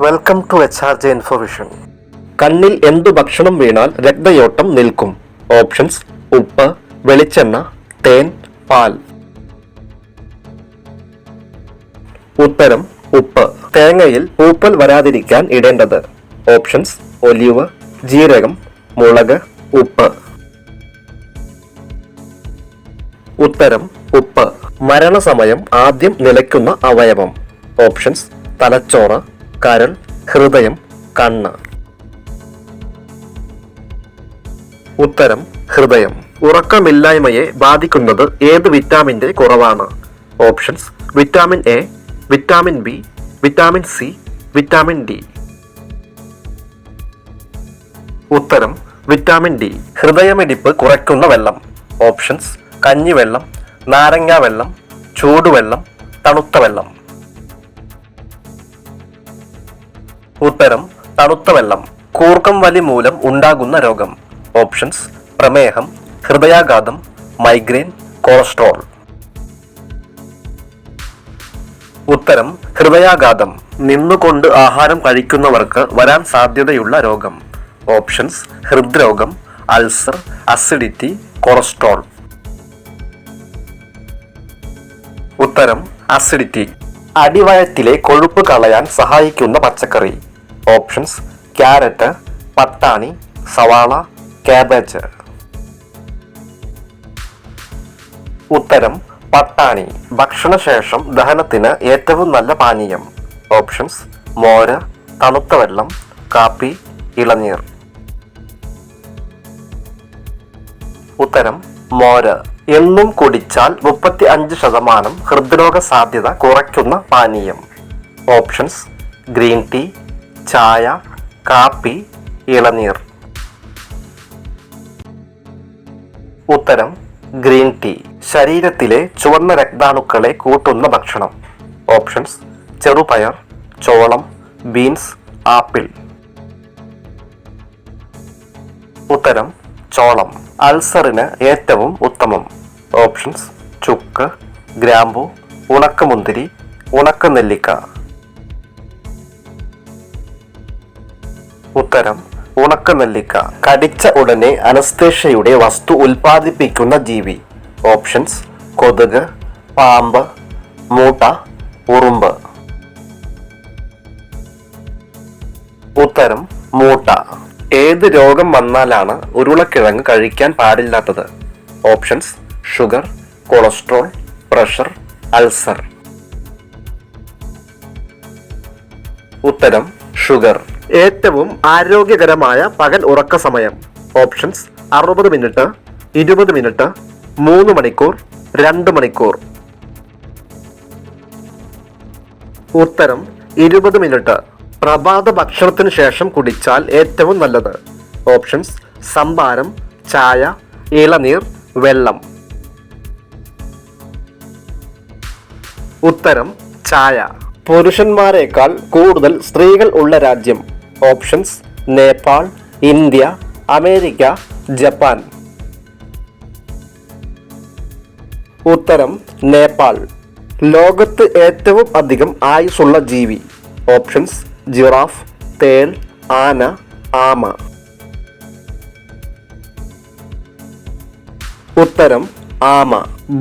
Welcome to HRJ ഇൻഫോവിഷൻ. കണ്ണിൽ എന്തു ഭക്ഷണം വീണാൽ രക്തയോട്ടം നിൽക്കും? ഓപ്ഷൻസ്: ഉപ്പ്, വെളിച്ചെണ്ണ, തേൻ, പാൽ. ഉത്തരം: ഉപ്പ്. തേങ്ങയിൽ പൂപ്പൽ വരാതിരിക്കാൻ ഇടേണ്ടത്? ഓപ്ഷൻസ്: ഒലിവ്, ജീരകം, മുളക്, ഉപ്പ്. ഉത്തരം: ഉപ്പ്. മരണസമയം ആദ്യം നിലയ്ക്കുന്ന അവയവം? ഓപ്ഷൻസ്: തലച്ചോറ്, കരൾ, ഹൃദയം, കണ്ണ്. ഉത്തരം: ഹൃദയം. ഉറക്കമില്ലായ്മയെ ബാധിക്കുന്നത് ഏത് വിറ്റാമിന്റെ കുറവാണ്? Options: vitamin A, vitamin B, vitamin C, vitamin D. ഉത്തരം: വിറ്റാമിൻ ഡി. ഹൃദയമിടിപ്പ് കുറയ്ക്കുന്ന വെള്ളം? ഓപ്ഷൻസ്: കഞ്ഞിവെള്ളം, നാരങ്ങാ വെള്ളം, ചൂടുവെള്ളം, തണുത്ത വെള്ളം. ഉത്തരം: തണുത്ത വെള്ളം. കൂർക്കം വലി മൂലം ഉണ്ടാകുന്ന രോഗം? ഓപ്ഷൻസ്: പ്രമേഹം, ഹൃദയാഘാതം, മൈഗ്രെയിൻ, കൊളസ്ട്രോൾ. ഉത്തരം: ഹൃദയാഘാതം. നിന്നുകൊണ്ട് ആഹാരം കഴിക്കുന്നവർക്ക് വരാൻ സാധ്യതയുള്ള രോഗം? ഓപ്ഷൻസ്: ഹൃദ്രോഗം, അൾസർ, അസിഡിറ്റി, കൊളസ്ട്രോൾ. ഉത്തരം: അസിഡിറ്റി. അടിവയറ്റിലെ കൊഴുപ്പ് കളയാൻ സഹായിക്കുന്ന പച്ചക്കറി? ഓപ്ഷൻസ്: ക്യാരറ്റ്, പട്ടാണി, സവാള, കാബേജ്. ഉത്തരം: പട്ടാണി. ഭക്ഷണശേഷം ദഹനത്തിന് ഏറ്റവും നല്ല പാനീയം? ഓപ്ഷൻസ്: മോര്, തണുത്ത വെള്ളം, കാപ്പി, ഇളനീർ. ഉത്തരം: മോര്. എന്നും കുടിച്ചാൽ 35% ഹൃദ്രോഗ സാധ്യത കുറയ്ക്കുന്ന പാനീയം? ഓപ്ഷൻസ്: ഗ്രീൻ ടീ, ചായ, കാപ്പി, ഇളനീർ. ഉത്തരം: ഗ്രീൻ ടീ. ശരീരത്തിലെ ചുവന്ന രക്താണുക്കളെ കൂട്ടുന്ന ഭക്ഷണം? ഓപ്ഷൻസ്: ചെറുപയർ, ചോളം, ബീൻസ്, ആപ്പിൾ. ഉത്തരം: ചോളം. അൾസറിന് ഏറ്റവും ഉത്തമം? ഓപ്ഷൻസ്: ചുക്ക്, ഗ്രാമ്പു, ഉണക്കമുന്തിരി, ഉണക്കനെല്ലിക്ക. ഉത്തരം: ഉണക്കനെല്ലിക്ക. കടിച്ച ഉടനെ അനസ്തേഷ്യയുടെ വസ്തു ഉൽപ്പാദിപ്പിക്കുന്ന ജീവി? ഓപ്ഷൻസ്: കൊതുക്, പാമ്പ്, മൂട്ട, ഉറുമ്പ്. ഉത്തരം: മൂട്ട. ഏത് രോഗം വന്നാലാണ് ഉരുളക്കിഴങ്ങ് കഴിക്കാൻ പാടില്ലാത്തത്? Options: sugar, cholesterol, pressure, ulcer. ഉത്തരം: ഷുഗർ. ഏറ്റവും ആരോഗ്യകരമായ പകൽ ഉറക്ക സമയം? ഓപ്ഷൻസ്: 60 മിനിറ്റ്, 20 മിനിറ്റ്, 3 മണിക്കൂർ, 2 മണിക്കൂർ. ഉത്തരം: 20 മിനിറ്റ്. പ്രഭാത ഭക്ഷണത്തിന് ശേഷം കുടിച്ചാൽ ഏറ്റവും നല്ലത്? ഓപ്ഷൻസ്: സംഭാരം, ചായ, ഇളനീർ, വെള്ളം. ഉത്തരം: ചായ. പുരുഷന്മാരെക്കാൾ കൂടുതൽ സ്ത്രീകൾ ഉള്ള രാജ്യം? Options: Nepal, India, America, Japan. ഉത്തരം: നേപ്പാൾ. ലോകത്ത് ഏറ്റവും അധികം ആയുസ്സുള്ള ജീവി? ഓപ്ഷൻസ്: ജിറാഫ്, തേൾ, ആന, ആമ. ഉത്തരം: ആമ.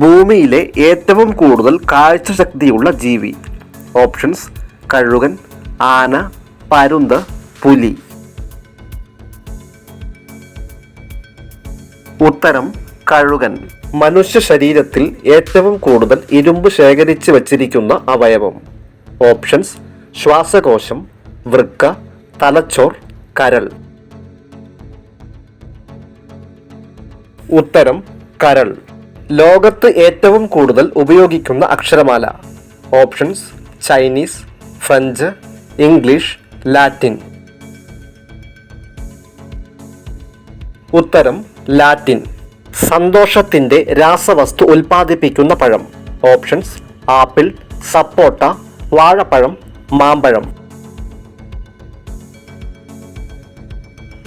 ഭൂമിയിലെ ഏറ്റവും കൂടുതൽ കാഴ്ചശക്തിയുള്ള ജീവി? ഓപ്ഷൻസ്: കഴുകൻ, ആന, പരുന്ത്, പുലി. ഉത്തരം: കഴുകൻ. മനുഷ്യ ശരീരത്തിൽ ഏറ്റവും കൂടുതൽ ഇരുമ്പ് ശേഖരിച്ചു വച്ചിരിക്കുന്ന അവയവം? ഓപ്ഷൻസ്: ശ്വാസകോശം, വൃക്ക, തലച്ചോർ, കരൾ. ഉത്തരം: കരൾ. ലോകത്ത് ഏറ്റവും കൂടുതൽ ഉപയോഗിക്കുന്ന അക്ഷരമാല? Options: Chinese, French, English, Latin. ഉത്തരം: ലാറ്റിൻ. സന്തോഷത്തിന്റെ രാസവസ്തു ഉൽപ്പാദിപ്പിക്കുന്ന പഴം? ഓപ്ഷൻസ്: ആപ്പിൾ, സപ്പോട്ട, വാഴപ്പഴം, മാമ്പഴം.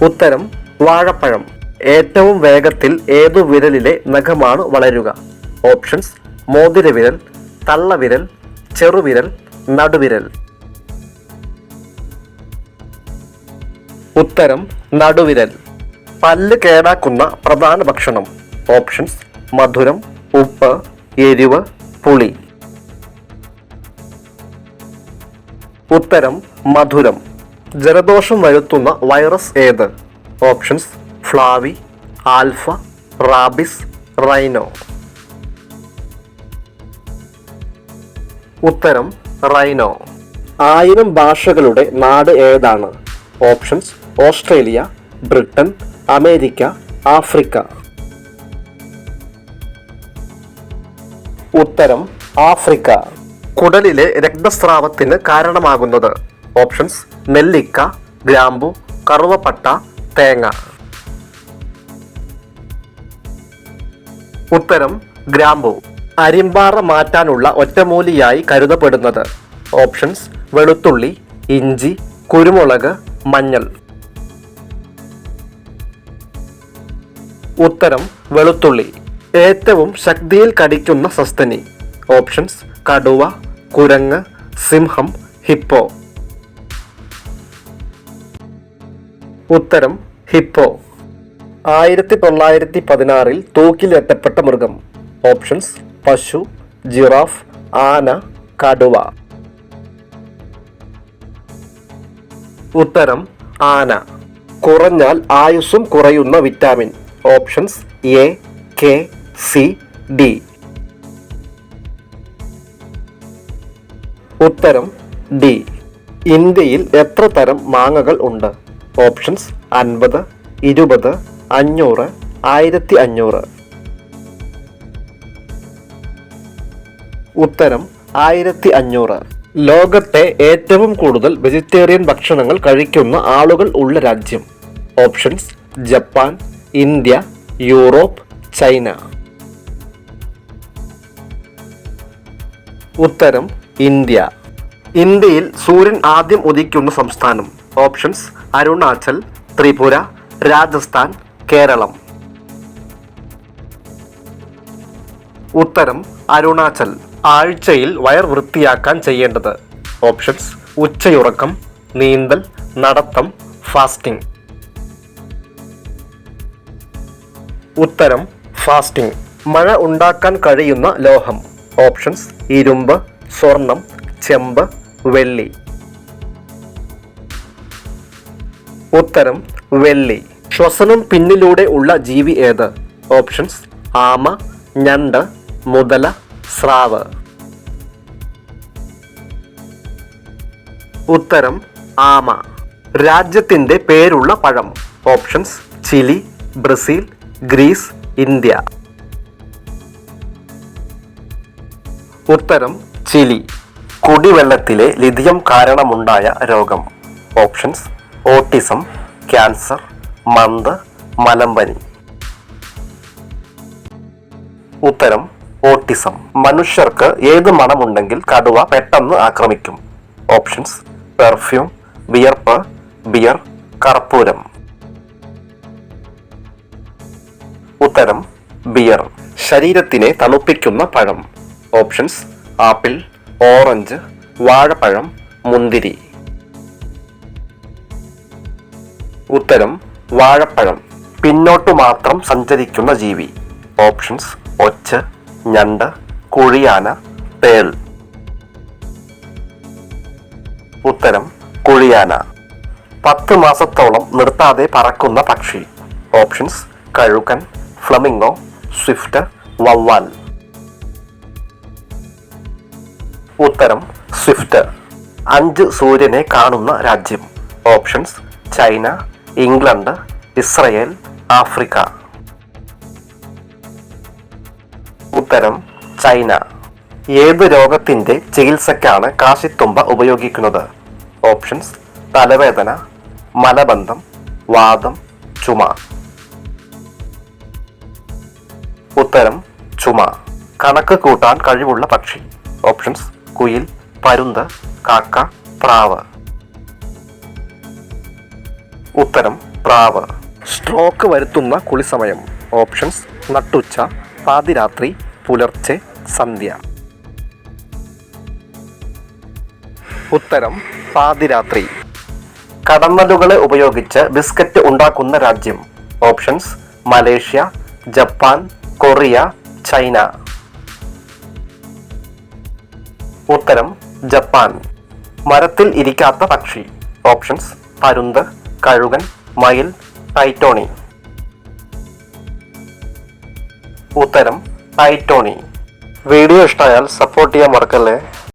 ഉത്തരം: വാഴപ്പഴം. ഏറ്റവും വേഗത്തിൽ ഏതു വിരലിലെ നഖമാണ് വളരുക? ഓപ്ഷൻസ്: മോതിരവിരൽ, തള്ളവിരൽ, ചെറുവിരൽ, നടുവിരൽ. ഉത്തരം നടുവിരൽ. പല്ല് കേടാക്കുന്ന പ്രധാന ഭക്ഷണം. ഓപ്ഷൻസ് മധുരം, ഉപ്പ്, എരിവ്, പുളി. ഉത്തരം മധുരം. ജലദോഷം വരുത്തുന്ന വൈറസ് ഏത്? Options flavi, alpha, rabies, rhino. ഉത്തരം റൈനോ. 1000 ഭാഷകളുടെ നാട് ഏതാണ്? Options Australia, Britain, America, Africa. ഉത്തരം ആഫ്രിക്ക. കുടലിലെ രക്തസ്രാവത്തിന് കാരണമാകുന്നത്. ഓപ്ഷൻസ് നെല്ലിക്ക, ഗ്രാമ്പു, കറുവപ്പട്ട, തേങ്ങ. ഉത്തരം ഗ്രാമ്പു. അരിമ്പാറ മാറ്റാനുള്ള ഒറ്റമൂലിയായി കരുതപ്പെടുന്നത്. ഓപ്ഷൻസ് വെളുത്തുള്ളി, ഇഞ്ചി, കുരുമുളക്, മഞ്ഞൾ. ഉത്തരം വെളുത്തുള്ളി. ഏറ്റവും ശക്തിയിൽ കടിക്കുന്ന സസ്തനി. ഓപ്ഷൻസ് കടുവ, കുരങ്ങ്, സിംഹം, ഹിപ്പോ. ഉത്തരം ഹിപ്പോ. 1916 തൂക്കിലേറ്റപ്പെട്ട മൃഗം. ഓപ്ഷൻസ് പശു, ജിറാഫ്, ആന, കടുവ. ഉത്തരം ആന. കുറഞ്ഞാൽ ആയുസ്സും കുറയുന്ന vitamin. Options A, K, C, D. ഉത്തരം ഡി. ഇന്ത്യയിൽ എത്ര തരം മാങ്ങകൾ ഉണ്ട്? ഓപ്ഷൻസ് 50, 20, 500, 1500. ഉത്തരം 1500. ലോകത്തെ ഏറ്റവും കൂടുതൽ വെജിറ്റേറിയൻ ഭക്ഷണങ്ങൾ കഴിക്കുന്ന ആളുകൾ ഉള്ള രാജ്യം. Options Japan, India, Europe, China. ഉത്തരം ഇന്ത്യ. ഇന്ത്യയിൽ സൂര്യൻ ആദ്യം ഉദിക്കുന്ന സംസ്ഥാനം. ഓപ്ഷൻസ് അരുണാചൽ, ത്രിപുര, രാജസ്ഥാൻ, കേരളം. ഉത്തരം അരുണാചൽ. ആഴ്ചയിൽ വയർ വൃത്തിയാക്കാൻ ചെയ്യേണ്ടത്. ഓപ്ഷൻസ് ഉച്ചയുറക്കം, നീന്തൽ, നടത്തം, ഫാസ്റ്റിംഗ്. ഉത്തരം ഫാസ്റ്റിംഗ്. മഴ ഉണ്ടാക്കാൻ കഴിയുന്ന ലോഹം. ഓപ്ഷൻസ് ഇരുമ്പ്, സ്വർണം, ചെമ്പ്, വെള്ളി. ഉത്തരം വെള്ളി. ശ്വസനം പിന്നിലൂടെ ഉള്ള ജീവി ഏത്? ഓപ്ഷൻസ് ആമ, ഞണ്ട്, മുതല, സ്രാവ്. ഉത്തരം ആമ. രാജ്യത്തിന്റെ പേരുള്ള പഴം. Options Chile, Brazil, Greece, India. ഉത്തരം ചിലി. കുടിവെള്ളത്തിലെ ലിഥിയം കാരണമുണ്ടായ രോഗം. ഓപ്ഷൻസ് ഓട്ടിസം, ക്യാൻസർ, മന്ത്, മലമ്പനി. ഉത്തരം ഓട്ടിസം. മനുഷ്യർക്ക് ഏത് മണമുണ്ടെങ്കിൽ കടുവ പെട്ടെന്ന് ആക്രമിക്കും? ഓപ്ഷൻസ് പെർഫ്യൂം, വിയർപ്പ്, ബിയർ, കർപ്പൂരം. ഉത്തരം ബിയർ. ശരീരത്തിനെ തണുപ്പിക്കുന്ന പഴം. ഓപ്ഷൻസ് ആപ്പിൾ, ഓറഞ്ച്, വാഴപ്പഴം, മുന്തിരി. ഉത്തരം വാഴപ്പഴം. പിന്നോട്ടു മാത്രം സഞ്ചരിക്കുന്ന ജീവി. ഓപ്ഷൻസ് ഒച്ച്, ഞണ്ട്, കുഴിയാന, തേൾ. ഉത്തരം കുഴിയാന. 10 മാസത്തോളം നിർത്താതെ പറക്കുന്ന പക്ഷി. ഓപ്ഷൻസ് കഴുകൻ, ഫ്ലമിംഗോ, സ്വിഫ്റ്റ്, വവ്വാൽ. ഉത്തരം സ്വിഫ്റ്റ്. 5 സൂര്യനെ കാണുന്ന രാജ്യം. Options China, England, Israel, Africa. ഉത്തരം ചൈന. ഏത് രോഗത്തിന്റെ ചികിത്സയ്ക്കാണ് കാശിത്തുമ്പ ഉപയോഗിക്കുന്നത്? ഓപ്ഷൻസ് തലവേദന, മലബന്ധം, വാതം, ചുമ. ഉത്തരം ചുമ. കണക്ക് കൂട്ടാൻ കഴിവുള്ള പക്ഷി. ഓപ്ഷൻസ് കുയിൽ, പരുന്ത്, കാക്ക, പ്രാവ്. ഉത്തരം പ്രാവ്. സ്ട്രോക്ക് വരുത്തുന്ന കുളിസമയം. ഓപ്ഷൻസ് നട്ടുച്ച, പാതിരാത്രി, പുലർച്ചെ, സന്ധ്യ. ഉത്തരം പാതിരാത്രി. കടന്നലുകളെ ഉപയോഗിച്ച് ബിസ്ക്കറ്റ് ഉണ്ടാക്കുന്ന രാജ്യം? Options: Malaysia, Japan, Korea, China. ഉത്തരം: ജപ്പാൻ. മരത്തിൽ ഇരിക്കാത്ത പക്ഷി? ഓപ്ഷൻസ്: പരുന്ത്, കഴുകൻ, മയിൽ, ടൈറ്റോണി. ഉത്തരം: ടൈറ്റോണി. വീഡിയോ ഇഷ്ടമായാൽ സപ്പോർട്ട് ചെയ്യാൻ മറക്കല്ലേ.